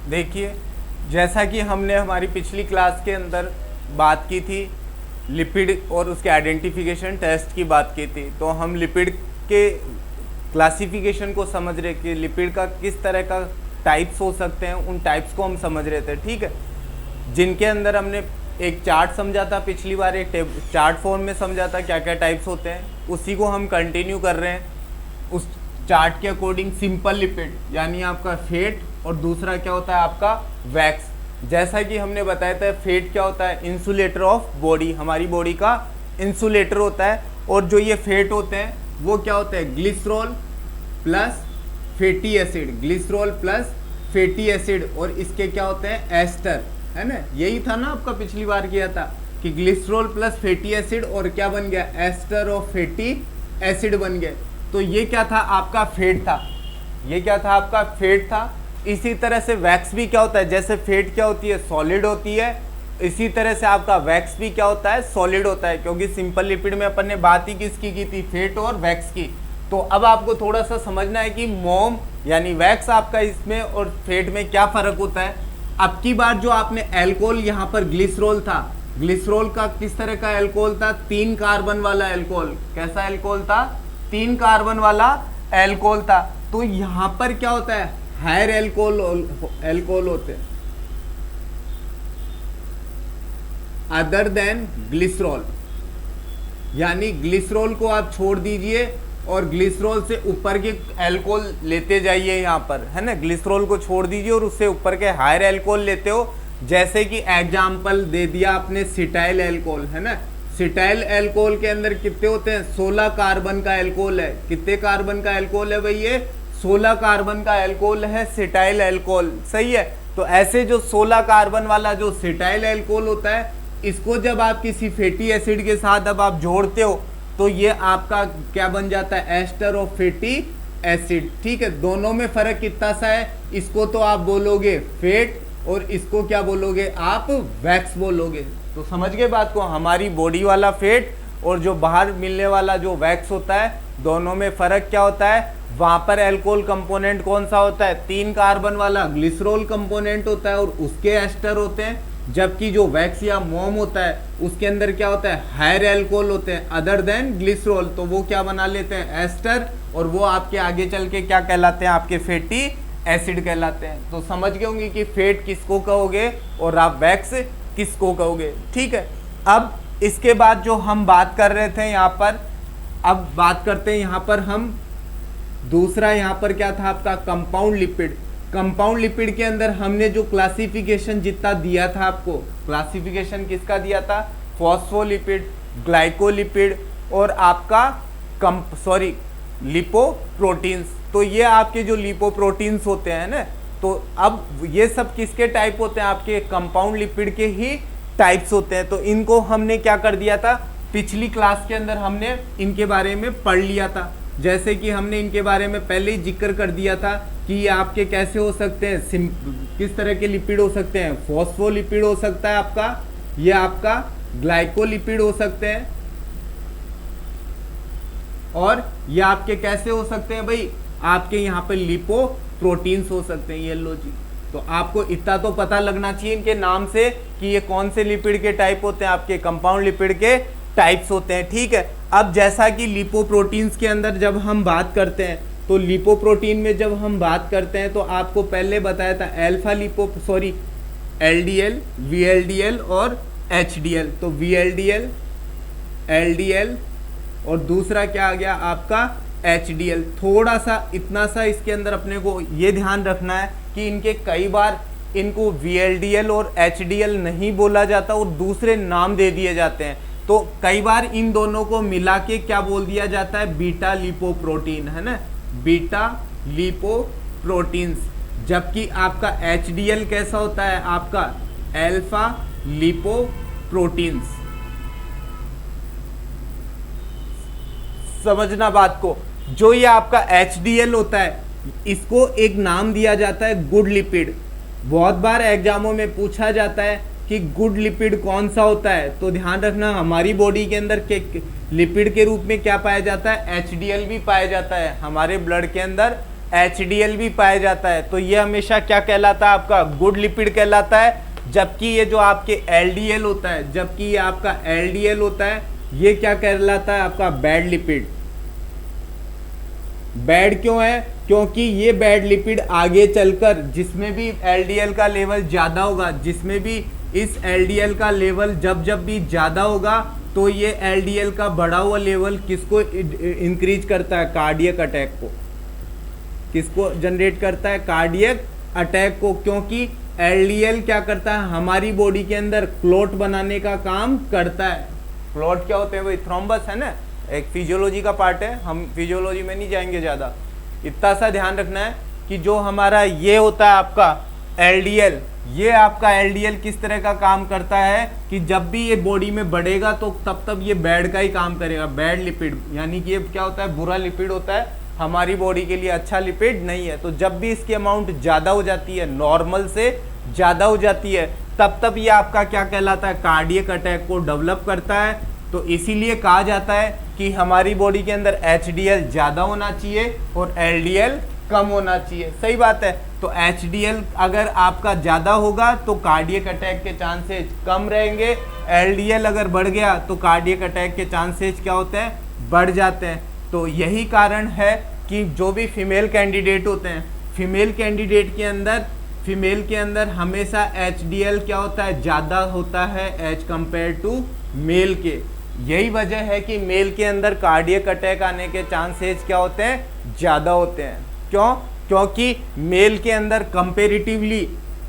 देखिए, जैसा कि हमने हमारी पिछली क्लास के अंदर बात की थी, लिपिड और उसके आइडेंटिफिकेशन टेस्ट की बात की थी, तो हम लिपिड के क्लासिफिकेशन को समझ रहे कि लिपिड का किस तरह का टाइप्स हो सकते हैं, उन टाइप्स को हम समझ रहे थे। ठीक है, जिनके अंदर हमने एक चार्ट समझा था पिछली बार, एक चार्ट फॉर्म में समझा था क्या क्या टाइप्स होते हैं, उसी को हम कंटिन्यू कर रहे हैं उस चार्ट के अकॉर्डिंग। सिंपल लिपिड यानी आपका फेट, और दूसरा क्या होता है आपका वैक्स। जैसा कि हमने बताया था, फेट क्या होता है, इंसुलेटर ऑफ बॉडी, हमारी बॉडी का इंसुलेटर होता है। और जो ये फेट होते हैं वो क्या होते हैं, glycerol plus fatty acid, glycerol plus fatty acid, और इसके क्या होते हैं एस्टर, है ना। यही था ना आपका पिछली बार किया था कि ग्लिसरॉल प्लस फैटी एसिड और क्या बन गया, एस्टर ऑफ फैटी एसिड बन गए। तो ये क्या था आपका फेट था, ये क्या था आपका फेट था। इसी तरह से वैक्स भी क्या होता है, जैसे फेट क्या होती है सॉलिड होती है, इसी तरह से आपका वैक्स भी क्या होता है सॉलिड होता है, क्योंकि सिंपल लिपिड में अपन ने बात ही किसकी की थी, फेट और वैक्स की। तो अब आपको थोड़ा सा समझना है कि मोम यानी वैक्स आपका इसमें और फेट में क्या फर्क होता है। अब की बार जो आपने एल्कोहल, यहाँ पर ग्लिसरॉल था, ग्लिसरॉल का किस तरह का एल्कोहल था, 3 कार्बन वाला एल्कोहल। कैसा एल्कोहल था, 3 कार्बन वाला एल्कोहल था। तो यहाँ पर क्या होता है, हायर एल्कोहल होते हैं अदर देन ग्लिसरॉल, यानी ग्लिसरॉल को आप छोड़ दीजिए और ग्लिसरॉल से ऊपर के एल्कोहल लेते जाइए यहाँ पर, है ना। ग्लिसरॉल को छोड़ दीजिए और उससे ऊपर के हायर एल्कोहल लेते हो। जैसे कि एग्जाम्पल दे दिया आपने सिटाइल एल्कोहल, है ना। सिटाइल एल्कोहल के अंदर कितने होते हैं, 16 कार्बन का एल्कोहल है। कितने कार्बन का एल्कोहल है भाई, ये 16 कार्बन का एल्कोहल है सिटाइल एल्कोहल, सही है। तो ऐसे जो 16 कार्बन वाला जो सिटाइल एल्कोहल होता है, इसको जब आप किसी फैटी एसिड के साथ अब आप जोड़ते हो तो ये आपका क्या बन जाता है, एस्टर ऑफ फैटी एसिड। ठीक है, दोनों में फर्क कितना सा है, इसको तो आप बोलोगे फेट और इसको क्या बोलोगे आप, वैक्स बोलोगे। तो समझ गए बात को, हमारी बॉडी वाला फेट और जो बाहर मिलने वाला जो वैक्स होता है, दोनों में फर्क क्या होता है। वहां पर एल्कोहल कंपोनेंट कौन सा होता है, 3 कार्बन वाला ग्लिसरॉल कंपोनेंट होता है और उसके एस्टर होते हैं, जबकि जो वैक्स या मोम होता है उसके अंदर क्या होता है, हायर एल्कोहल होते हैं अदर देन ग्लिसरॉल। तो वो क्या बना लेते हैं, एस्टर, और वो आपके आगे चल के क्या कहलाते हैं, आपके फैटी एसिड कहलाते हैं। तो समझ गए होंगे कि फेट किसको कहोगे और आप वैक्स किसको कहोगे। ठीक है, अब इसके बाद जो हम बात कर रहे थे यहाँ पर, अब बात करते हैं यहाँ पर हम दूसरा, यहाँ पर क्या था आपका कंपाउंड लिपिड। कंपाउंड लिपिड के अंदर हमने जो क्लासिफिकेशन जितना दिया था आपको, क्लासिफिकेशन किसका दिया था, फॉस्फोलिपिड, ग्लाइकोलिपिड और आपका लिपोप्रोटीन्स। तो ये आपके जो लिपोप्रोटीन्स होते हैं ना, तो अब ये सब किसके टाइप होते हैं, आपके कंपाउंड लिपिड के ही टाइप्स होते हैं। तो इनको हमने क्या कर दिया था, पिछली क्लास के अंदर हमने इनके बारे में पढ़ लिया था। जैसे कि हमने इनके बारे में पहले ही जिक्र कर दिया था कि ये आपके कैसे हो सकते हैं, किस तरह के लिपिड हो सकते हैं, फॉस्फोलिपिड हो सकता है आपका, ये आपका ग्लाइकोलिपिड हो सकते हैं, और ये आपके कैसे हो सकते हैं भाई, आपके यहाँ पे लिपोप्रोटीन्स हो सकते हैं। ये लो जी, तो आपको इतना तो पता लगना चाहिए इनके नाम से कि ये कौन से लिपिड के टाइप होते हैं, आपके कंपाउंड लिपिड के टाइप्स होते हैं। ठीक है, अब जैसा कि लिपोप्रोटीन्स के अंदर जब हम बात करते हैं, तो लिपोप्रोटीन में जब हम बात करते हैं तो आपको पहले बताया था एलडीएल, वीएलडीएल और एचडीएल। तो वीएलडीएल, एलडीएल और दूसरा क्या आ गया आपका एचडीएल। थोड़ा सा इतना सा इसके अंदर अपने को ये ध्यान रखना है कि इनके कई बार इनको वीएलडीएल और एचडीएल नहीं बोला जाता और दूसरे नाम दे दिए जाते हैं। तो कई बार इन दोनों को मिला के क्या बोल दिया जाता है, बीटा लिपोप्रोटीन, है ना, बीटा लिपोप्रोटीन्स। जबकि आपका एचडीएल कैसा होता है, आपका अल्फा लिपोप्रोटीन्स। समझना बात को, जो ये आपका एचडीएल होता है इसको एक नाम दिया जाता है गुड लिपिड। बहुत बार एग्जामों में पूछा जाता है कि गुड लिपिड कौन सा होता है, तो ध्यान रखना हमारी बॉडी के अंदर के लिपिड के रूप में क्या पाया जाता है, एचडीएल भी पाया जाता है। हमारे ब्लड के अंदर HDL भी पाया जाता है, तो ये हमेशा क्या कहलाता है, आपका गुड लिपिड कहलाता है। जबकि ये जो आपके LDL होता है, जबकि ये आपका LDL होता है, ये क्या कहलाता है, आपका बैड लिपिड। बैड क्यों है, क्योंकि ये बैड लिपिड आगे चलकर जिसमें भी LDL का लेवल ज़्यादा होगा, जिसमें भी इस LDL का लेवल जब भी ज़्यादा होगा, तो ये LDL का बढ़ा हुआ लेवल किसको इंक्रीज करता है, कार्डियक अटैक को। किसको जनरेट करता है, कार्डियक अटैक को। क्योंकि LDL क्या करता है, हमारी बॉडी के अंदर क्लॉट बनाने का काम करता है। क्लॉट क्या होते हैं भाई, थ्रोम्बस है ना, एक फिजियोलॉजी का पार्ट है, हम फिजियोलॉजी में नहीं जाएंगे ज़्यादा। इतना सा ध्यान रखना है कि जो हमारा ये होता है आपका LDL, ये आपका LDL किस तरह का काम करता है कि जब भी ये बॉडी में बढ़ेगा तो तब ये बैड का ही काम करेगा, बैड लिपिड। यानी कि ये क्या होता है, बुरा लिपिड होता है, हमारी बॉडी के लिए अच्छा लिपिड नहीं है। तो जब भी इसकी अमाउंट ज़्यादा हो जाती है, नॉर्मल से ज़्यादा हो जाती है, तब ये आपका क्या कहलाता है, कार्डियक अटैक को डेवलप करता है। तो इसीलिए कहा जाता है कि हमारी बॉडी के अंदर HDL ज़्यादा होना चाहिए और LDL कम होना चाहिए। सही बात है। तो HDL अगर आपका ज़्यादा होगा तो कार्डियक अटैक के चांसेस कम रहेंगे, LDL अगर बढ़ गया तो कार्डियक अटैक के चांसेस क्या होते हैं, बढ़ जाते हैं। तो यही कारण है कि जो भी फीमेल कैंडिडेट होते हैं, फीमेल कैंडिडेट के अंदर हमेशा HDL क्या होता है, ज़्यादा होता है एज कंपेयर टू मेल के। यही वजह है कि मेल के अंदर कार्डियक अटैक आने के चांसेस क्या होते हैं, ज़्यादा होते हैं। क्यों, क्योंकि मेल के अंदर कंपेरेटिवली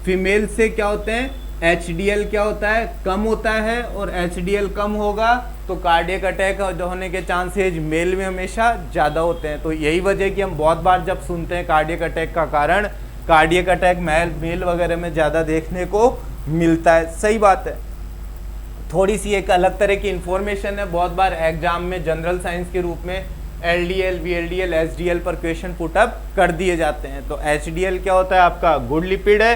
फीमेल से क्या होते हैं, HDL क्या होता है, कम होता है, और HDL कम होगा तो कार्डियक अटैक होने के चांसेस मेल में हमेशा ज़्यादा होते हैं। तो यही वजह कि हम बहुत बार जब सुनते हैं कार्डियक अटैक का कारण, कार्डियक अटैक मेल वगैरह में ज़्यादा देखने को मिलता है। सही बात है। थोड़ी सी एक अलग तरह की इन्फॉर्मेशन है, बहुत बार एग्जाम में जनरल साइंस के रूप में LDL, VLDL, SDL पर क्वेश्चन पुटअप कर दिए जाते हैं। तो HDL क्या होता है, आपका गुड लिपिड है,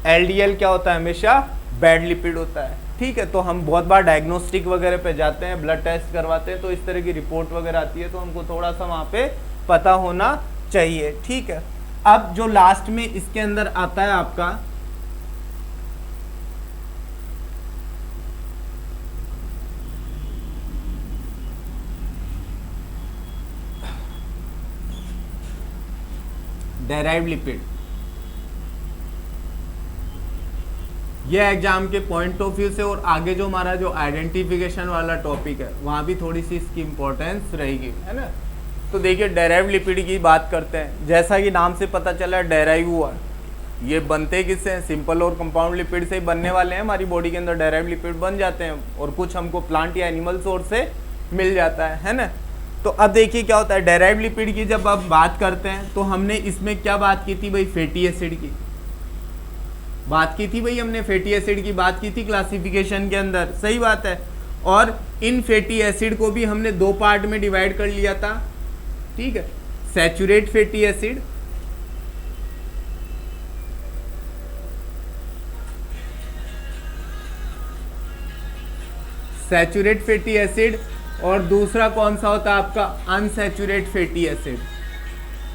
LDL क्या होता है, हमेशा बैड लिपिड होता है। ठीक है। तो हम बहुत बार डायग्नोस्टिक वगैरह पे जाते हैं, ब्लड टेस्ट करवाते हैं, तो इस तरह की रिपोर्ट वगैरह आती है, तो हमको थोड़ा सा वहाँ पे पता होना चाहिए। ठीक है। अब जो लास्ट में इसके अंदर आता है आपका डेराइव्ड लिपिड। ये एग्जाम के पॉइंट ऑफ व्यू से और आगे जो हमारा जो आइडेंटिफिकेशन वाला टॉपिक है वहाँ भी थोड़ी सी इसकी इंपॉर्टेंस रहेगी, है ना। तो देखिए डेराइव्ड लिपिड की बात करते हैं। जैसा कि नाम से पता चला डेराइव हुआ, ये बनते किससे हैं, सिंपल और कंपाउंड लिपिड से ही बनने वाले हैं। हमारी बॉडी के अंदर डेराइव्ड लिपिड बन जाते हैं और कुछ हमको प्लांट या एनिमल सोर्स से मिल जाता है ना। तो अब देखिए क्या होता है, डेराइव्ड लिपिड की जब आप बात करते हैं तो हमने इसमें क्या बात की थी भाई, फैटी एसिड की बात की थी भाई, हमने फैटी एसिड की बात की थी क्लासिफिकेशन के अंदर। सही बात है। और इन फैटी एसिड को भी हमने दो पार्ट में डिवाइड कर लिया था। ठीक है। Saturate fatty acid saturate fatty acid और दूसरा कौन सा होता है आपका, अनसैचुरेट फैटी एसिड।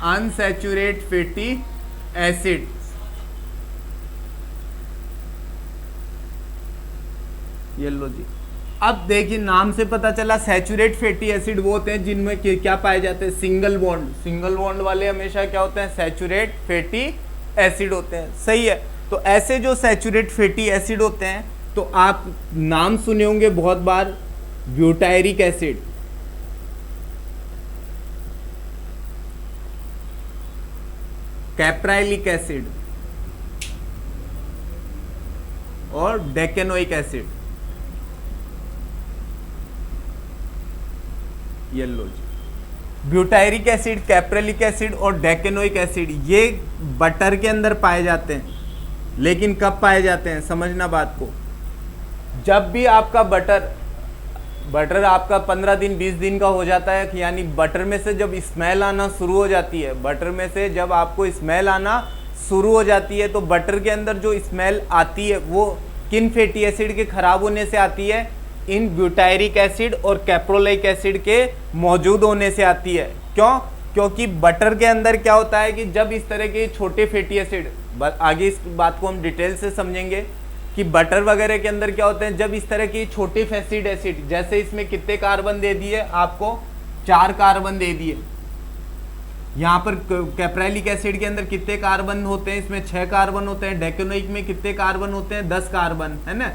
अनसैचुरेट फैटी एसिड ये लो जी। अब देखिए नाम से पता चला सैचुरेट फैटी एसिड वो होते हैं जिनमें क्या पाए जाते हैं, सिंगल बॉन्ड। सिंगल बॉन्ड वाले हमेशा क्या होते हैं, सैचुरेट फैटी एसिड होते हैं। सही है। तो ऐसे जो सैचुरेट फैटी एसिड होते हैं, तो आप नाम सुने होंगे बहुत बार, ब्यूटायरिक एसिड, कैप्राइलिक एसिड और डेकेनोइक एसिड। येलो जी। ब्यूटायरिक एसिड, कैप्राइलिक एसिड और डेकेनोइक एसिड ये बटर के अंदर पाए जाते हैं। लेकिन कब पाए जाते हैं, समझना बात को। जब भी आपका बटर आपका 15 दिन 20 दिन का हो जाता है, यानी बटर में से जब स्मेल आना शुरू हो जाती है, बटर में से जब आपको स्मेल आना शुरू हो जाती है, तो बटर के अंदर जो स्मेल आती है वो किन फैटी एसिड के खराब होने से आती है, इन ब्यूटायरिक एसिड और कैप्रोलिक एसिड के मौजूद होने से आती है। क्यों? क्योंकि बटर के अंदर क्या होता है कि जब इस तरह के छोटे फैटी एसिड, आगे इस बात को हम डिटेल से समझेंगे कि बटर वगैरह के अंदर क्या होते हैं, जब इस तरह के छोटे फैसिड एसिड, जैसे इसमें कितने कार्बन दे दिए आपको, 4 कार्बन दे दिए। यहाँ पर कैप्राइलिक एसिड के अंदर कितने कार्बन होते हैं, इसमें 6 कार्बन होते हैं। डेकेनोइक में कितने कार्बन होते हैं, 10 कार्बन, है ना।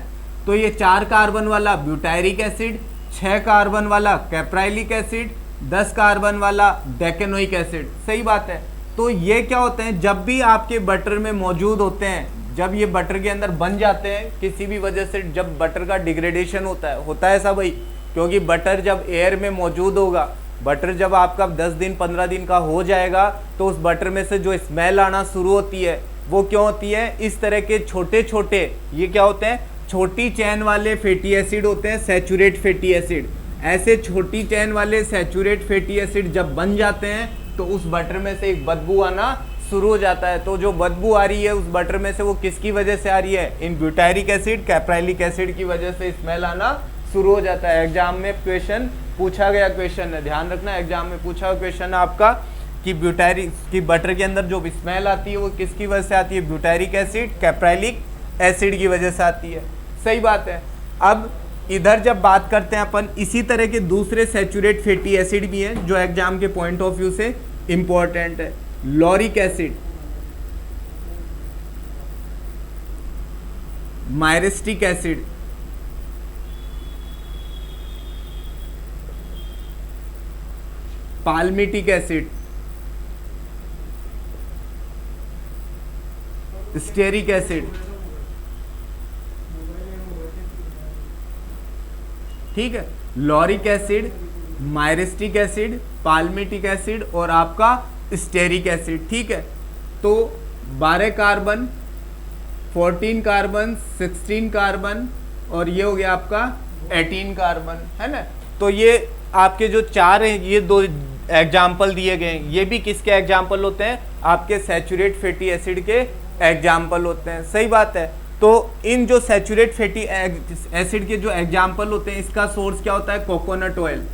तो ये 4 कार्बन वाला ब्यूटायरिक एसिड, 6 कार्बन वाला कैप्राइलिक एसिड, 10 कार्बन वाला डेकेनोइक एसिड, सही बात है। तो ये क्या होते हैं, जब भी आपके बटर में मौजूद होते हैं, जब ये बटर के अंदर बन जाते हैं किसी भी वजह से, जब बटर का डिग्रेडेशन होता है ऐसा भाई, क्योंकि बटर जब एयर में मौजूद होगा, बटर जब आपका 10 दिन 15 दिन का हो जाएगा, तो उस बटर में से जो स्मेल आना शुरू होती है वो क्यों होती है, इस तरह के छोटे छोटे, ये क्या होते हैं, छोटी चैन वाले फैटी एसिड होते हैं, सैचुरेट फैटी एसिड। ऐसे छोटी चैन वाले सैचुरेट फैटी एसिड जब बन जाते हैं तो उस बटर में से एक बदबू आना शुरू हो जाता है। तो जो बदबू आ रही है उस बटर में से वो किसकी वजह से आ रही है, इन ब्यूटायरिक एसिड, कैप्राइलिक एसिड की वजह से स्मेल आना शुरू हो जाता है। एग्जाम में क्वेश्चन पूछा गया क्वेश्चन है, ध्यान रखना, एग्जाम में पूछा हुआ क्वेश्चन है आपका कि ब्यूटायरिक की बटर के अंदर जो स्मेल आती है वो किसकी वजह से आती है, ब्यूटायरिक एसिड, कैप्राइलिक एसिड की वजह से आती है, सही बात है। अब इधर जब बात करते हैं अपन, इसी तरह के दूसरे सैचुरेट फैटी एसिड भी हैं जो एग्जाम के पॉइंट ऑफ व्यू से इंपॉर्टेंट है। Lauric acid, myristic acid, palmitic acid, stearic acid, ठीक है। Lauric acid, myristic acid, palmitic acid और आपका स्टेरिक एसिड, ठीक है। तो 12 कार्बन, 14 कार्बन, 16 कार्बन और ये हो गया आपका 18 कार्बन, है ना। तो ये आपके जो 4 हैं, ये 2 एग्जाम्पल दिए गए हैं, ये भी किसके एग्जाम्पल होते हैं, आपके सैचुरेट फैटी एसिड के एग्जाम्पल होते हैं, सही बात है। तो इन जो सैचुरेट फैटी एसिड के जो एग्जाम्पल होते हैं, इसका सोर्स क्या होता है, कोकोनट ऑयल।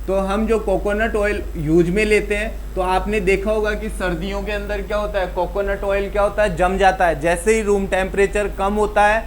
तो हम जो कोकोनट ऑयल यूज में लेते हैं, तो आपने देखा होगा कि सर्दियों के अंदर क्या होता है, कोकोनट ऑयल क्या होता है, जम जाता है। जैसे ही रूम टेम्परेचर कम होता है,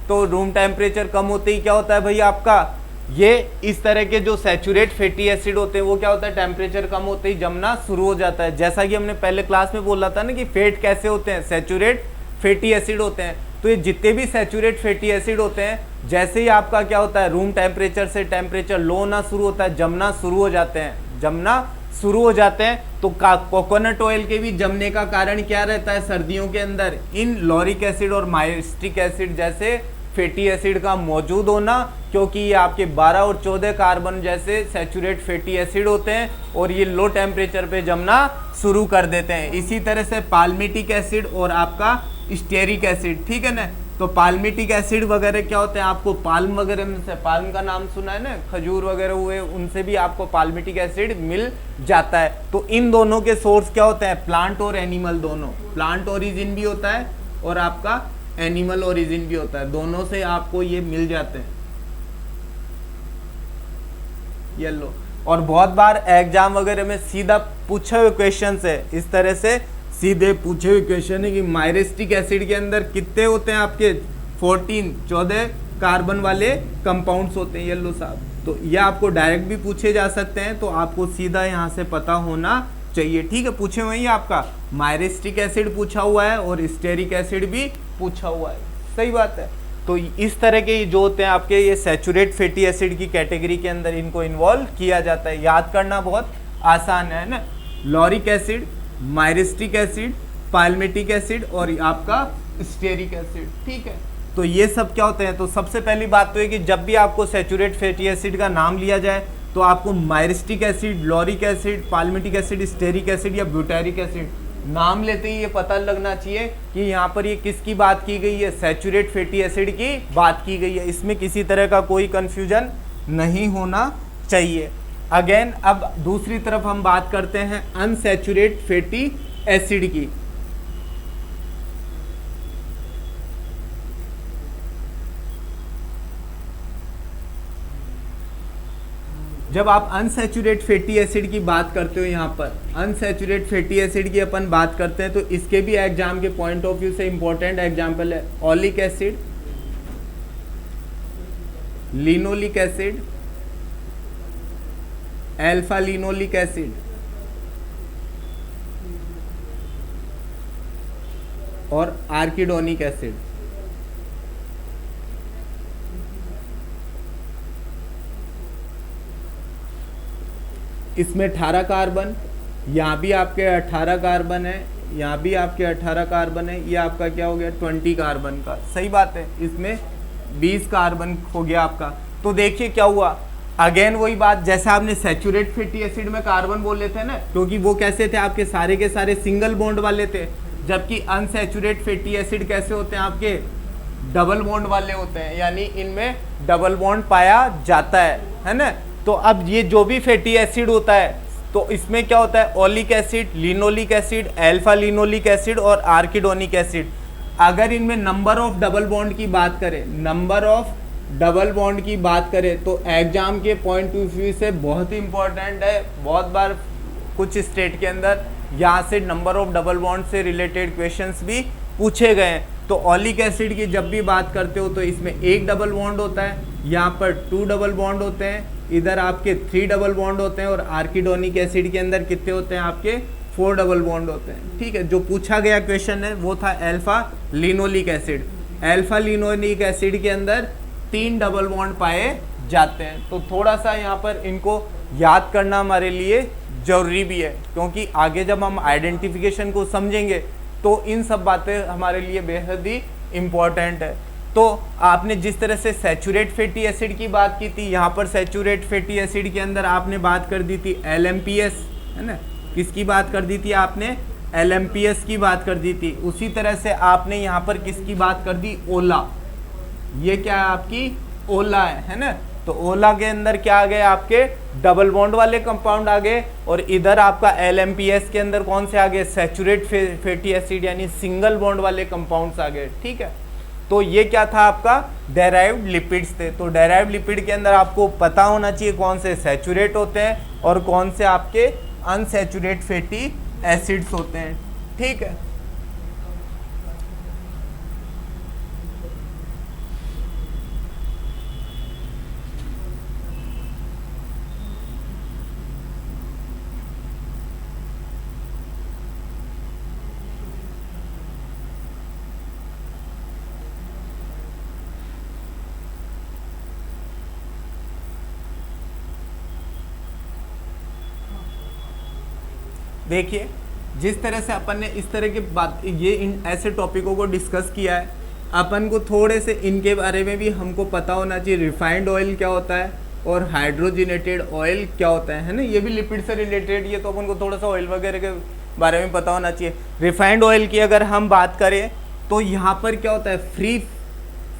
तो रूम टेम्परेचर कम होते ही क्या होता है भाई आपका, ये इस तरह के जो सैचुरेट फैटी एसिड होते हैं वो क्या होता है, टेम्परेचर कम होते ही जमना शुरू हो जाता है। जैसा कि हमने पहले क्लास में बोला था ना कि फैट कैसे होते हैं, सैचुरेट फैटी एसिड होते हैं। तो ये जितने भी सैचुरेट फैटी एसिड होते हैं, जैसे ही आपका क्या होता है, रूम टेम्परेचर से टेम्परेचर लो होना शुरू होता है, जमना शुरू हो जाते हैं, जमना शुरू हो जाते हैं। तो कोकोनट ऑयल के भी जमने का कारण क्या रहता है, सर्दियों के अंदर इन लॉरिक एसिड और मायरिस्टिक एसिड जैसे फैटी एसिड का मौजूद होना, क्योंकि ये आपके 12 और 14 कार्बन जैसे सैचुरेट फैटी एसिड होते हैं और ये लो टेम्परेचर पे जमना शुरू कर देते हैं। इसी तरह से पाल्मिटिक एसिड और आपका स्टेरिक एसिड, ठीक है ना। तो पाल्मिटिक एसिड वगैरह क्या होते हैं, आपको पाल्म वगैरह में से, पाल्म का नाम सुना है ना, खजूर वगैरह हुए, उनसे भी आपको पाल्मिटिक एसिड मिल जाता है। तो इन दोनों के सोर्स क्या होते हैं, प्लांट और एनिमल दोनों, प्लांट ओरिजिन भी होता है और आपका एनिमल ओरिजिन भी होता है, दोनों से आपको ये मिल जाते हैं। ये लो, और बहुत बार एग्जाम वगैरह में सीधा पूछे हुए क्वेश्चन है, इस तरह से सीधे पूछे हुए क्वेश्चन है कि मायरिस्टिक एसिड के अंदर कितने होते हैं आपके, 14 कार्बन वाले कंपाउंड्स होते हैं, ये लो साहब। तो ये आपको डायरेक्ट भी पूछे जा सकते हैं, तो आपको सीधा यहाँ से पता होना चाहिए, ठीक है। पूछे हुए ही आपका मायरिस्टिक एसिड पूछा हुआ है और स्टेरिक एसिड भी पूछा हुआ है, सही बात है। तो इस तरह के जो होते हैं आपके ये सैचुरेट फैटी एसिड की कैटेगरी के अंदर इनको इन्वॉल्व किया जाता है, याद करना बहुत आसान है ना। Lauric acid, myristic acid, palmitic acid और आपका स्टेरिक एसिड, ठीक है। तो ये सब क्या होते हैं, तो सबसे पहली बात तो है कि जब भी आपको सैचुरेट फैटी एसिड का नाम लिया जाए तो आपको myristic acid, lauric acid, palmitic acid, stearic acid या ब्यूटायरिक एसिड नाम लेते ही ये पता लगना चाहिए कि यहाँ पर ये किसकी बात की गई है, सैचुरेट फैटी एसिड की बात की गई है। इसमें किसी तरह का कोई कंफ्यूजन नहीं होना चाहिए। अगेन अब दूसरी तरफ हम बात करते हैं अनसैचुरेट फैटी एसिड की। जब आप अनसैचुरेट फैटी एसिड की बात करते हो, यहाँ पर अनसैचुरेट फैटी एसिड की अपन बात करते हैं, तो इसके भी एग्जाम के पॉइंट ऑफ व्यू से इंपॉर्टेंट एग्जाम्पल है oleic acid, linoleic acid, alpha linoleic acid और आर्किडोनिक एसिड। इसमें 18 कार्बन, यहाँ भी आपके 18 कार्बन है, यहाँ भी आपके 18 कार्बन है, ये आपका क्या हो गया 20 कार्बन का, सही बात है। इसमें 20 कार्बन हो गया आपका। तो देखिए क्या हुआ, अगेन वही बात, जैसे आपने सैचुरेट फैटी एसिड में कार्बन बोल लेते हैं ना, क्योंकि वो कैसे थे आपके सारे के सारे सिंगल बॉन्ड वाले थे, जबकि अनसैचुरेट फैटी एसिड कैसे होते हैं आपके डबल बॉन्ड वाले होते हैं, यानी इनमें डबल बॉन्ड पाया जाता है ना। तो अब ये जो भी फैटी एसिड होता है, तो इसमें क्या होता है oleic acid, linoleic acid, alpha linoleic acid और आर्किडोनिक एसिड। अगर इनमें नंबर ऑफ डबल बॉन्ड की बात करें, नंबर ऑफ डबल बॉन्ड की बात करें, तो एग्जाम के पॉइंट ऑफ व्यू से बहुत ही इंपॉर्टेंट है। बहुत बार कुछ स्टेट के अंदर यहाँ से नंबर ऑफ डबल बॉन्ड से रिलेटेड क्वेश्चंस भी पूछे गए हैं। तो ओलिक एसिड की जब भी बात करते हो तो इसमें एक डबल बॉन्ड होता है, यहाँ पर 2 डबल बॉन्ड होते हैं, इधर आपके 3 डबल बॉन्ड होते हैं, और आर्किडोनिक एसिड के अंदर कितने होते हैं आपके 4 डबल बॉन्ड होते हैं। ठीक है, जो पूछा गया क्वेश्चन है वो था alpha linoleic acid. Alpha linoleic acid के अंदर 3 डबल बॉन्ड पाए जाते हैं। तो थोड़ा सा यहाँ पर इनको याद करना हमारे लिए जरूरी भी है, क्योंकि आगे जब हम आइडेंटिफिकेशन को समझेंगे तो इन सब बातें हमारे लिए बेहद ही इम्पॉर्टेंट है। तो आपने जिस तरह से सैचुरेट फैटी एसिड की बात की थी, यहाँ पर सैचुरेट फैटी एसिड के अंदर आपने बात कर दी थी LMPS, है ना, किसकी बात कर दी थी आपने LMPS की बात कर दी थी। उसी तरह से आपने यहाँ पर किसकी बात कर दी ओला, ये क्या है आपकी ओला है ना। तो ओला के अंदर क्या आ गए आपके डबल बॉन्ड वाले कंपाउंड आ गए, और इधर आपका LMPS के अंदर कौन से आ गए सैचुरेट फैटी एसिड यानी सिंगल बॉन्ड वाले कंपाउंड्स आ गए। ठीक है, तो ये क्या था आपका डेराइव्ड लिपिड्स थे। तो डेराइव्ड लिपिड के अंदर आपको पता होना चाहिए कौन से सैचुरेट होते हैं और कौन से आपके अनसैचुरेट फैटी एसिड्स होते हैं। ठीक है, देखिए जिस तरह से अपन ने इस तरह की बात ये इन ऐसे टॉपिकों को डिस्कस किया है, अपन को थोड़े से इनके बारे में भी हमको पता होना चाहिए। रिफाइंड ऑयल क्या होता है और हाइड्रोजिनेटेड ऑयल क्या होता है ना, ये भी लिपिड से रिलेटेड, ये तो अपन को थोड़ा सा ऑयल वगैरह के बारे में पता होना चाहिए। रिफाइंड ऑयल की अगर हम बात करें तो यहाँ पर क्या होता है फ्री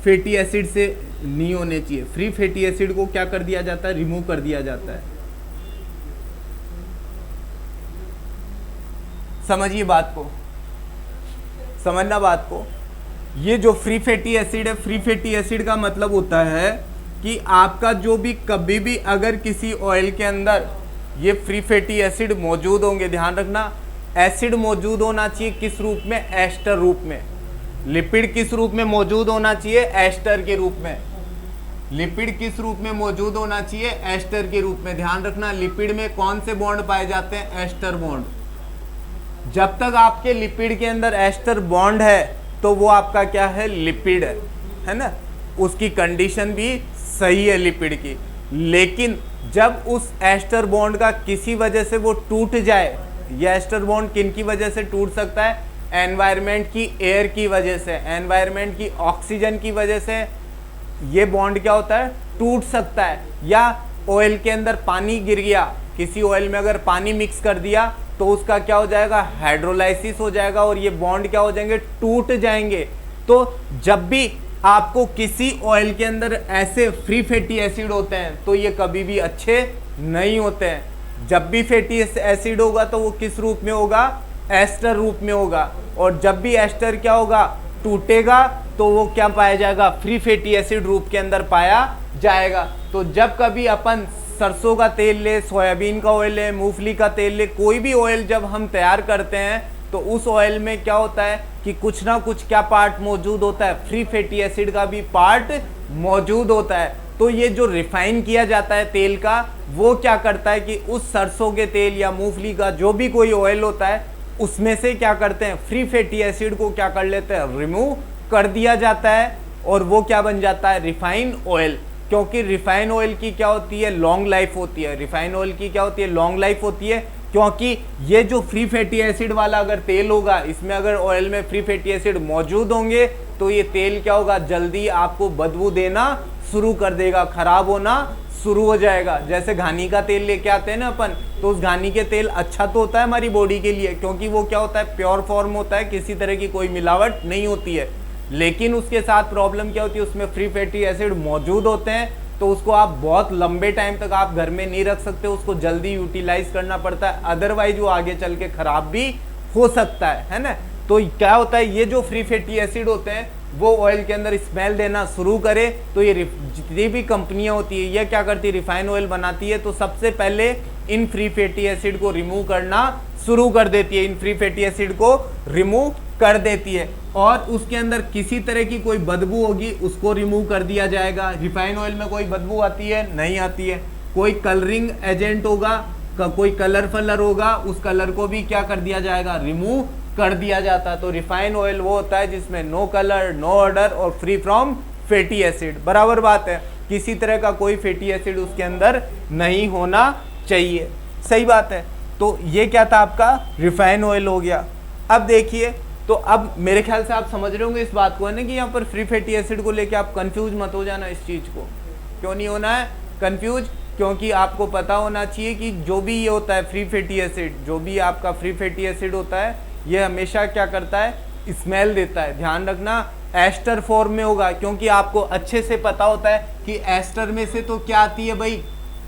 फैटी एसिड से नहीं होने चाहिए। फ्री फैटी एसिड को क्या कर दिया जाता है, रिमूव कर दिया जाता है। समझिए बात को, समझना बात को। ये जो फ्री फैटी एसिड है, फ्री फैटी एसिड का मतलब होता है कि आपका जो भी कभी भी अगर किसी ऑयल के अंदर ये फ्री फैटी एसिड मौजूद होंगे, ध्यान रखना एसिड मौजूद होना चाहिए किस रूप में, एस्टर रूप में। लिपिड किस रूप में मौजूद होना चाहिए, एस्टर के रूप में। लिपिड किस रूप में मौजूद होना चाहिए, एस्टर के रूप में। ध्यान रखना लिपिड में कौन से बॉन्ड पाए जाते हैं, एस्टर बॉन्ड। जब तक आपके लिपिड के अंदर एस्टर बॉन्ड है तो वो आपका क्या है, लिपिड है ना, उसकी कंडीशन भी सही है लिपिड की। लेकिन जब उस एस्टर बॉन्ड का किसी वजह से वो टूट जाए, ये एस्टर बॉन्ड किन की वजह से टूट सकता है, एनवायरनमेंट की एयर की वजह से, एनवायरनमेंट की ऑक्सीजन की वजह से ये बॉन्ड क्या होता है, टूट सकता है। या ऑयल के अंदर पानी गिर गया, किसी ऑयल में अगर पानी मिक्स कर दिया तो उसका क्या हो जाएगा, हाइड्रोलाइसिस हो जाएगा और ये बॉन्ड क्या हो जाएंगे, टूट जाएंगे। तो जब भी आपको किसी ऑयल के अंदर ऐसे फ्री फैटी एसिड होते हैं तो ये कभी भी अच्छे नहीं होते हैं। जब भी फैटी एसिड होगा तो वो किस रूप में होगा, एस्टर रूप में होगा। और जब भी एस्टर क्या होगा, टूटेगा, तो वो क्या पाया जाएगा, फ्री फैटी एसिड रूप के अंदर पाया जाएगा। तो जब कभी अपन सरसों का तेल ले, सोयाबीन का ऑयल ले, मूंगफली का तेल ले, कोई भी ऑयल जब हम तैयार करते हैं तो उस ऑयल में क्या होता है कि कुछ ना कुछ क्या पार्ट मौजूद होता है, फ्री फैटी एसिड का भी पार्ट मौजूद होता है। तो ये जो रिफाइन किया जाता है तेल का, वो क्या करता है कि उस सरसों के तेल या मूंगफली का जो भी कोई ऑयल होता है उसमें से क्या करते हैं, फ्री फैटी एसिड को क्या कर लेते हैं, रिमूव कर दिया जाता है और वो क्या बन जाता है, रिफाइन ऑयल। क्योंकि रिफाइन ऑयल की क्या होती है, लॉन्ग लाइफ होती है। रिफाइन ऑयल की क्या होती है, लॉन्ग लाइफ होती है, क्योंकि ये जो फ्री फैटी एसिड वाला अगर तेल होगा, इसमें अगर ऑयल में फ्री फैटी एसिड मौजूद होंगे तो ये तेल क्या होगा, जल्दी आपको बदबू देना शुरू कर देगा, खराब होना शुरू हो जाएगा। जैसे घानी का तेल लेके आते हैं ना अपन, तो उस घानी के तेल अच्छा तो होता है हमारी बॉडी के लिए, क्योंकि वो क्या होता है, प्योर फॉर्म होता है, किसी तरह की कोई मिलावट नहीं होती है। लेकिन उसके साथ प्रॉब्लम क्या होती है, उसमें फ्री फैटी एसिड मौजूद होते हैं, तो उसको आप बहुत लंबे टाइम तक आप घर में नहीं रख सकते, उसको जल्दी यूटिलाइज करना पड़ता है, अदरवाइज वो आगे चल के खराब भी हो सकता है ना। तो क्या होता है, ये जो फ्री फैटी एसिड होते हैं वो ऑयल के अंदर स्मेल देना शुरू करे, तो ये जितनी भी कंपनियां होती है ये क्या करती है, रिफाइन ऑयल बनाती है, तो सबसे पहले इन फ्री फैटी एसिड को रिमूव करना शुरू कर देती है, इन फ्री फैटी एसिड को रिमूव कर देती है, और उसके अंदर किसी तरह की कोई बदबू होगी उसको रिमूव कर दिया जाएगा। रिफाइन ऑयल में कोई बदबू आती है, नहीं आती है। कोई कलरिंग एजेंट होगा, कोई कलर होगा, उस कलर को भी क्या कर दिया जाएगा, रिमूव कर दिया जाता है। तो रिफाइन ऑयल वो होता है जिसमें नो कलर, नो ऑर्डर और फ्री फ्रॉम फैटी एसिड, बराबर बात है, किसी तरह का कोई फैटी एसिड उसके अंदर नहीं होना चाहिए, सही बात है। तो ये क्या था आपका, रिफाइन ऑयल हो गया। अब देखिए, तो अब मेरे ख्याल से आप समझ रहे होंगे इस बात को, है ना, कि यहाँ पर फ्री फैटी एसिड को लेके आप कंफ्यूज मत हो जाना। इस चीज़ को क्यों नहीं होना है कंफ्यूज, क्योंकि आपको पता होना चाहिए कि जो भी ये होता है फ्री फैटी एसिड, जो भी आपका फ्री फैटी एसिड होता है, ये हमेशा क्या करता है, स्मेल देता है। ध्यान रखना, एस्टर फॉर्म में होगा, क्योंकि आपको अच्छे से पता होता है कि एस्टर में से तो क्या आती है भाई,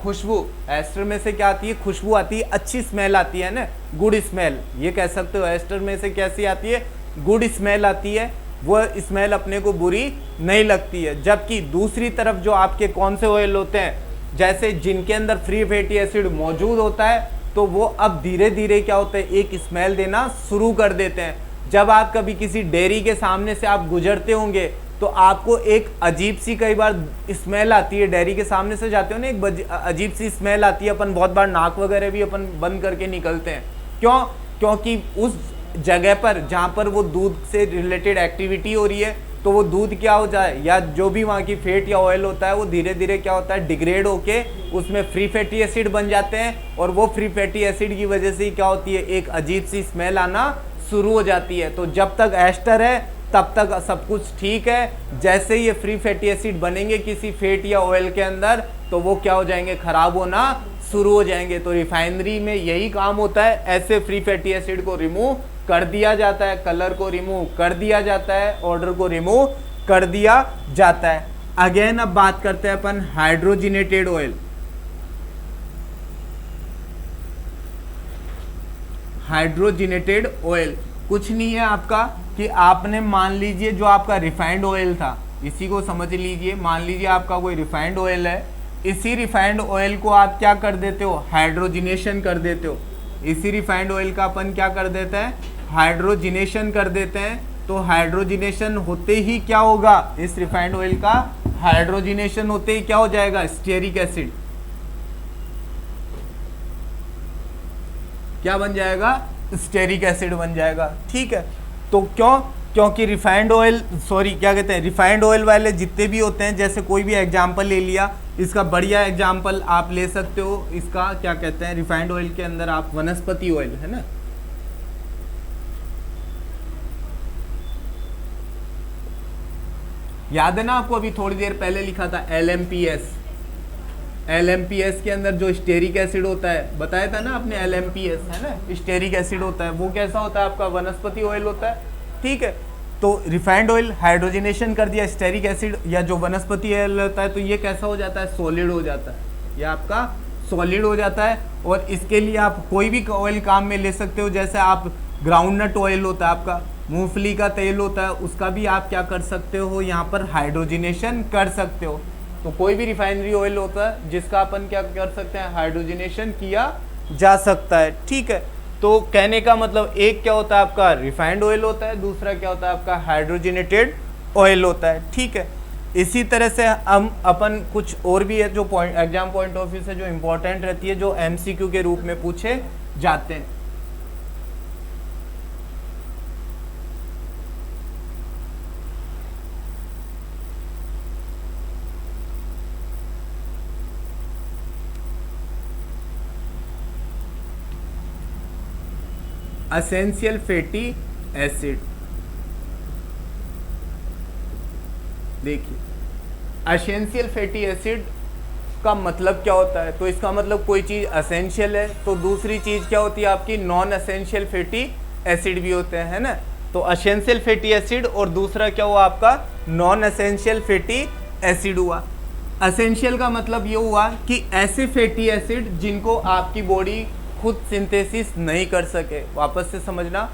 खुशबू। एस्टर में से क्या आती है, खुशबू आती है, अच्छी स्मेल आती है ना, गुड स्मेल, ये कह सकते हो। एस्टर में से कैसी आती है, गुड स्मेल आती है, वो स्मेल अपने को बुरी नहीं लगती है। जबकि दूसरी तरफ जो आपके कौन से ऑयल होते हैं, जैसे जिनके अंदर फ्री फैटी एसिड मौजूद होता है, तो वो अब धीरे धीरे क्या होता है, एक स्मेल देना शुरू कर देते हैं। जब आप कभी किसी डेयरी के सामने से आप गुजरते होंगे तो आपको एक अजीब सी कई बार स्मेल आती है, डेयरी के सामने से जाते हो ना, एक अजीब सी स्मेल आती है, अपन बहुत बार नाक वगैरह भी अपन बंद करके निकलते हैं। क्यों, क्योंकि उस जगह पर जहाँ पर वो दूध से रिलेटेड एक्टिविटी हो रही है, तो वो दूध क्या हो जाए, या जो भी वहाँ की फैट या ऑयल होता है, वो धीरे धीरे क्या होता है, डिग्रेड होके उसमें फ्री फैटी एसिड बन जाते हैं, और वो फ्री फैटी एसिड की वजह से क्या होती है, एक अजीब सी स्मेल आना शुरू हो जाती है। तो जब तक एस्टर है तब तक सब कुछ ठीक है, जैसे ये फ्री फैटी एसिड बनेंगे किसी फैट या ऑयल के अंदर, तो वो क्या हो जाएंगे, खराब होना शुरू हो जाएंगे। तो रिफाइनरी में यही काम होता है, ऐसे फ्री फैटी एसिड को रिमूव कर दिया जाता है, कलर को रिमूव कर दिया जाता है, ऑर्डर को रिमूव कर दिया जाता है। अगेन अब बात करते हैं अपन हाइड्रोजिनेटेड ऑयल। हाइड्रोजिनेटेड ऑयल कुछ नहीं है आपका, कि आपने मान लीजिए जो आपका रिफाइंड ऑयल था, इसी को समझ लीजिए, मान लीजिए आपका कोई रिफाइंड ऑयल है, इसी रिफाइंड ऑयल को आप क्या कर देते हो, हाइड्रोजिनेशन कर देते हो। इसी रिफाइंड ऑयल का अपन क्या कर देते हैं, हाइड्रोजिनेशन कर देते हैं। तो हाइड्रोजिनेशन होते ही क्या होगा, इस रिफाइंड ऑयल का हाइड्रोजिनेशन होते ही क्या हो जाएगा, स्टेरिक एसिड। क्या बन जाएगा, स्टेरिक एसिड बन जाएगा, ठीक है। तो क्यों, क्योंकि रिफाइंड ऑयल, सॉरी क्या कहते हैं, रिफाइंड ऑयल वाले जितने भी होते हैं, जैसे कोई भी एग्जांपल ले लिया, इसका बढ़िया एग्जांपल आप ले सकते हो, इसका क्या कहते हैं, रिफाइंड ऑयल के अंदर आप वनस्पति ऑयल, है ना, याद है ना आपको, अभी थोड़ी देर पहले लिखा था LMPS। LMPS के अंदर जो स्टेरिक एसिड होता है, बताया था ना आपने, LMPS है ना, स्टेरिक एसिड होता है, वो कैसा होता है आपका, वनस्पति ऑयल होता है, ठीक है। तो रिफाइंड ऑयल हाइड्रोजिनेशन कर दिया स्टेरिक एसिड या जो वनस्पति ऑयल होता है, तो ये कैसा हो जाता है, सॉलिड हो जाता है, ये आपका सॉलिड हो जाता है। और इसके लिए आप कोई भी ऑयल काम में ले सकते हो, जैसे आप ग्राउंडनट ऑयल होता है आपका, मूंगफली का तेल होता है, उसका भी आप क्या कर सकते हो, यहाँ पर हाइड्रोजिनेशन कर सकते हो। तो कोई भी रिफाइनरी ऑयल होता है जिसका अपन क्या कर सकते हैं, हाइड्रोजनेशन किया जा सकता है। ठीक है, तो कहने का मतलब एक क्या होता है आपका रिफाइंड ऑयल होता है, दूसरा क्या होता है आपका हाइड्रोजनेटेड ऑयल होता है। ठीक है, इसी तरह से हम अपन कुछ और भी है जो point exam point of view से जो इंपॉर्टेंट रहती है, जो एमसीक्यू के रूप में पूछे जाते हैं। एसेंशियल फैटी एसिड, देखिए एसेंशियल फैटी एसिड का मतलब क्या होता है, तो इसका मतलब कोई चीज़ एसेंशियल है तो दूसरी चीज़ क्या होती है आपकी नॉन एसेंशियल फैटी एसिड भी होते हैं, है ना। तो एसेंशियल फैटी एसिड और दूसरा क्या हुआ आपका नॉन एसेंशियल फैटी एसिड हुआ। एसेंशियल का मतलब ये हुआ कि ऐसे फैटी एसिड जिनको आपकी बॉडी खुद सिंथेसिस नहीं कर सके। वापस से समझना,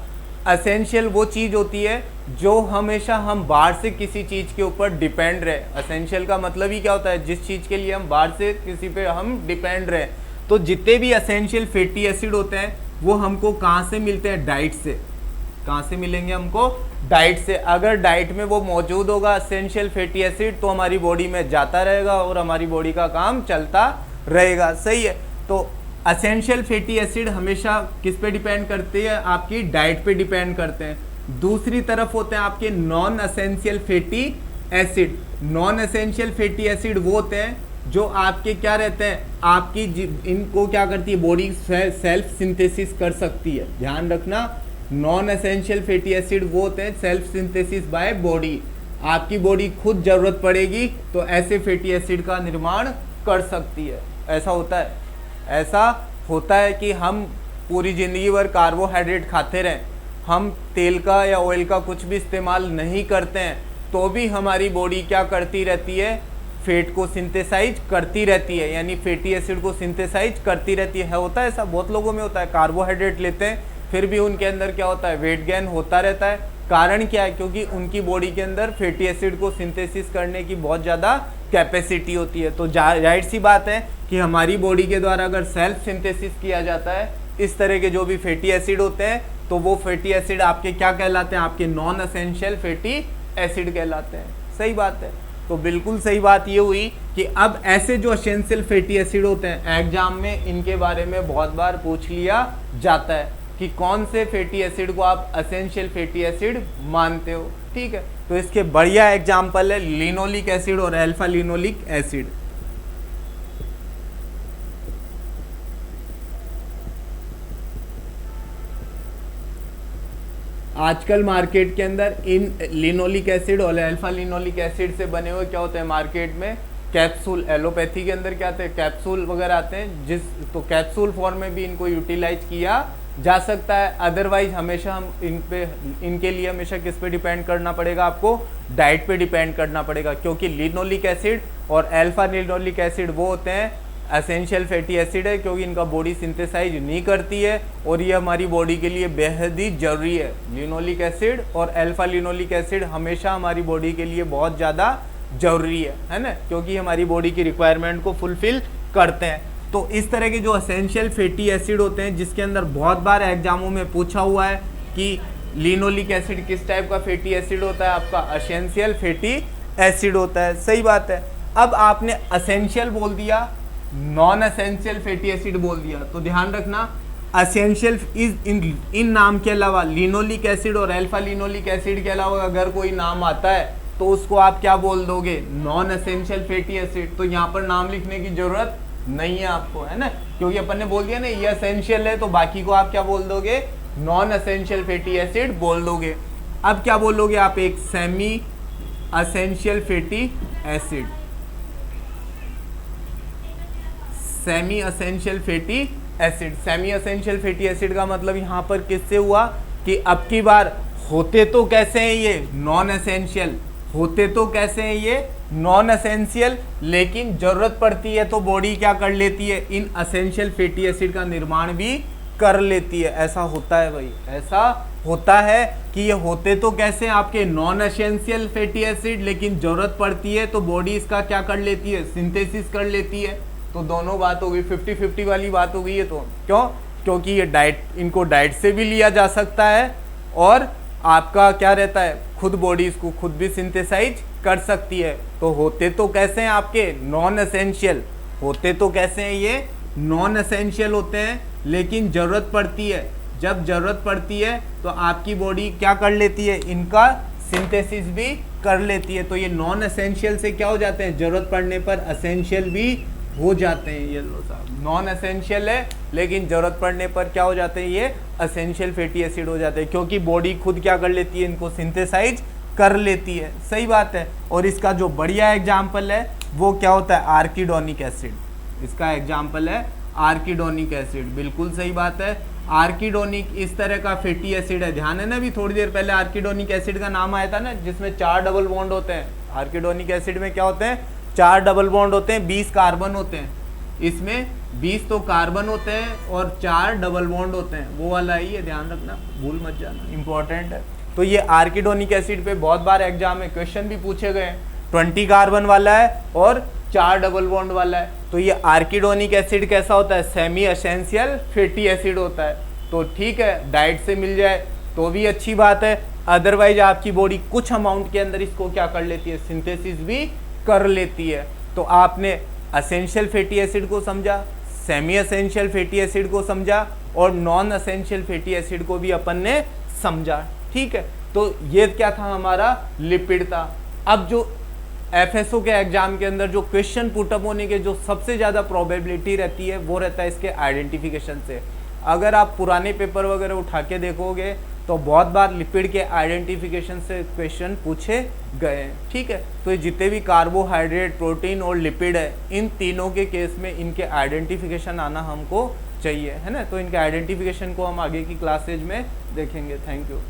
एसेंशियल वो चीज़ होती है जो हमेशा हम बाहर से किसी चीज़ के ऊपर डिपेंड रहे। एसेंशियल का मतलब ही क्या होता है, जिस चीज़ के लिए हम बाहर से किसी पे हम डिपेंड रहे। तो जितने भी एसेंशियल फैटी एसिड होते हैं वो हमको कहाँ से मिलते हैं, डाइट से। कहाँ से मिलेंगे हमको, डाइट से। अगर डाइट में वो मौजूद होगा एसेंशियल फैटी एसिड तो हमारी बॉडी में जाता रहेगा और हमारी बॉडी का काम चलता रहेगा। सही है, तो एसेंशियल फैटी एसिड हमेशा किस पे डिपेंड करते हैं, आपकी डाइट पे डिपेंड करते हैं। दूसरी तरफ होते हैं आपके non essential fatty acid. Non essential fatty acid वो होते हैं जो आपके क्या रहते हैं, आपकी इनको क्या करती है बॉडी सेल्फ सिंथेसिस कर सकती है। ध्यान रखना, नॉन एसेंशियल फैटी एसिड वो होते हैं सेल्फ सिंथेसिस बाय बॉडी। आपकी बॉडी खुद जरूरत पड़ेगी तो ऐसे फैटी एसिड का निर्माण कर सकती है। ऐसा होता है कि हम पूरी ज़िंदगी भर कार्बोहाइड्रेट खाते रहें, हम तेल का या ऑयल का कुछ भी इस्तेमाल नहीं करते हैं तो भी हमारी बॉडी क्या करती रहती है, फैट को सिंथेसाइज करती रहती है, यानी फैटी एसिड को सिंथेसाइज करती रहती है। होता है ऐसा, बहुत लोगों में होता है, कार्बोहाइड्रेट लेते हैं फिर भी उनके अंदर क्या होता है, वेट गेन होता रहता है। कारण क्या है, क्योंकि उनकी बॉडी के अंदर फैटी एसिड को सिंथेसिस करने की बहुत ज़्यादा कैपेसिटी होती है। तो जाहिर सी बात है कि हमारी बॉडी के द्वारा अगर सेल्फ सिंथेसिस किया जाता है इस तरह के जो भी फैटी एसिड होते हैं तो वो फैटी एसिड आपके क्या कहलाते हैं, आपके नॉन एसेंशियल फैटी एसिड कहलाते हैं। सही बात है, तो बिल्कुल सही बात ये हुई कि अब ऐसे जो एसेंशियल फैटी एसिड होते हैं एग्जाम में इनके बारे में बहुत बार पूछ लिया जाता है कि कौन से फैटी एसिड को आप एसेंशियल फैटी एसिड मानते हो। ठीक है, तो इसके बढ़िया एग्जाम्पल है लिनोलिक एसिड और अल्फा लिनोलिक एसिड। आजकल मार्केट के अंदर इन लिनोलिक एसिड और अल्फा लिनोलिक एसिड से बने हुए क्या होते हैं मार्केट में, कैप्सूल। एलोपैथी के अंदर क्या आते हैं, कैप्सूल वगैरह आते हैं, तो कैप्सूल फॉर्म में भी इनको यूटिलाइज किया जा सकता है। अदरवाइज हमेशा हम इनके लिए हमेशा किस पे डिपेंड करना पड़ेगा, आपको डाइट पे डिपेंड करना पड़ेगा, क्योंकि लिनोलिक एसिड और अल्फा लिनोलिक एसिड वो होते हैं एसेंशियल फैटी एसिड है, क्योंकि इनका बॉडी सिंथेसाइज नहीं करती है और ये हमारी बॉडी के लिए बेहद ही जरूरी है। लिनोलिक एसिड और अल्फा लिनोलिक एसिड हमेशा हमारी बॉडी के लिए बहुत ज़्यादा जरूरी है ना, क्योंकि हमारी बॉडी की रिक्वायरमेंट को फुलफिल करते हैं। तो इस तरह के जो एसेंशियल फैटी एसिड होते हैं जिसके अंदर बहुत बार एग्जामों में पूछा हुआ है कि लिनोलिक एसिड किस टाइप का फैटी एसिड होता है, आपका एसेंशियल फैटी एसिड होता है। सही बात है। अब आपने एसेंशियल बोल दिया, नॉन एसेंशियल फैटी एसिड बोल दिया, तो ध्यान रखना एसेंशियल इन नाम के अलावा लिनोलिक एसिड और अल्फा लिनोलिक एसिड के अलावा अगर कोई नाम आता है तो उसको आप क्या बोल दोगे, नॉन एसेंशियल फैटी एसिड। तो यहाँ पर नाम लिखने की जरूरत नहीं है आपको, है ना, क्योंकि अपन ने बोल दिया ना ये एसेंशियल है, तो बाकी को आप क्या बोल दोगे, नॉन एसेंशियल फैटी एसिड बोल दोगे। अब क्या बोलोगे आप, एक semi essential fatty acid. Semi essential fatty acid, semi essential fatty acid का मतलब यहाँ पर किससे हुआ कि अब की बार होते तो कैसे हैं ये नॉन एसेंशियल, होते तो कैसे हैं ये नॉन एसेंशियल, लेकिन जरूरत पड़ती है तो बॉडी क्या कर लेती है, इन एसेंशियल फैटी एसिड का निर्माण भी कर लेती है। ऐसा होता है भाई, ऐसा होता है कि ये होते तो कैसे हैं आपके नॉन एसेंशियल फैटी एसिड, लेकिन जरूरत पड़ती है तो बॉडी इसका क्या कर लेती है, सिंथेसिस कर लेती है। तो दोनों बात हो गई, 50-50 वाली बात हो गई है। तो क्यों? क्योंकि ये डाइट, इनको डाइट से भी लिया जा सकता है और आपका क्या रहता है, खुद बॉडी इसको खुद भी सिंथेसाइज कर सकती है। तो होते तो कैसे हैं आपके नॉन एसेंशियल, होते तो कैसे हैं ये नॉन एसेंशियल होते हैं, लेकिन ज़रूरत पड़ती है, जब ज़रूरत पड़ती है तो आपकी बॉडी क्या कर लेती है, इनका सिंथेसिस भी कर लेती है। तो ये नॉन एसेंशियल से क्या हो जाते हैं, ज़रूरत पड़ने पर एसेंशियल भी हो जाते हैं। ये लो साहब, नॉन एसेंशियल है लेकिन ज़रूरत पड़ने पर क्या हो जाते हैं, ये एसेंशियल फैटी एसिड हो जाते हैं, क्योंकि बॉडी खुद क्या कर लेती है, इनको सिंथेसाइज कर लेती है। सही बात है। और इसका जो बढ़िया एग्जाम्पल है वो क्या होता है, आर्किडोनिक एसिड। इसका एग्जाम्पल है आर्किडोनिक एसिड। बिल्कुल सही बात है। आर्किडोनिक इस तरह का फैटी एसिड है, ध्यान है ना, अभी थोड़ी देर पहले आर्किडोनिक एसिड का नाम आया था ना, जिसमें 4 डबल बॉन्ड होते हैं। आर्किडोनिक एसिड में क्या होते हैं, 4 डबल बॉन्ड होते हैं, 20 कार्बन होते हैं। इसमें 20 तो कार्बन होते हैं और 4 डबल बॉन्ड होते हैं, वो वाला ही है, ध्यान रखना, भूल मत जाना, इंपॉर्टेंट है। तो ये आर्किडोनिक एसिड पे बहुत बार एग्जाम में क्वेश्चन भी पूछे गए हैं। 20 कार्बन वाला है और 4 डबल बॉन्ड वाला है। तो ये आर्किडोनिक एसिड कैसा होता है, सेमी एसेंशियल फैटी एसिड होता है। तो ठीक है, डाइट से मिल जाए तो भी अच्छी बात है, अदरवाइज आपकी बॉडी कुछ अमाउंट के अंदर इसको क्या कर लेती है, सिंथेसिस भी कर लेती है। तो आपने एसेंशियल फैटी एसिड को समझा, सेमी एसेंशियल फैटी एसिड को समझा और नॉन एसेंशियल फैटी एसिड को भी अपन ने समझा। ठीक है, तो ये क्या था, हमारा लिपिड था। अब जो एफएसओ के एग्जाम के अंदर जो क्वेश्चन पुटअप होने के जो सबसे ज़्यादा प्रोबेबिलिटी रहती है वो रहता है इसके आइडेंटिफिकेशन से। अगर आप पुराने पेपर वगैरह उठा के देखोगे तो बहुत बार लिपिड के आइडेंटिफिकेशन से क्वेश्चन पूछे गए हैं। ठीक है, तो ये जितने भी कार्बोहाइड्रेट, प्रोटीन और लिपिड है, इन तीनों के केस में इनके आइडेंटिफिकेशन आना हमको चाहिए, है ना। तो इनके आइडेंटिफिकेशन को हम आगे की क्लासेज में देखेंगे। Thank you.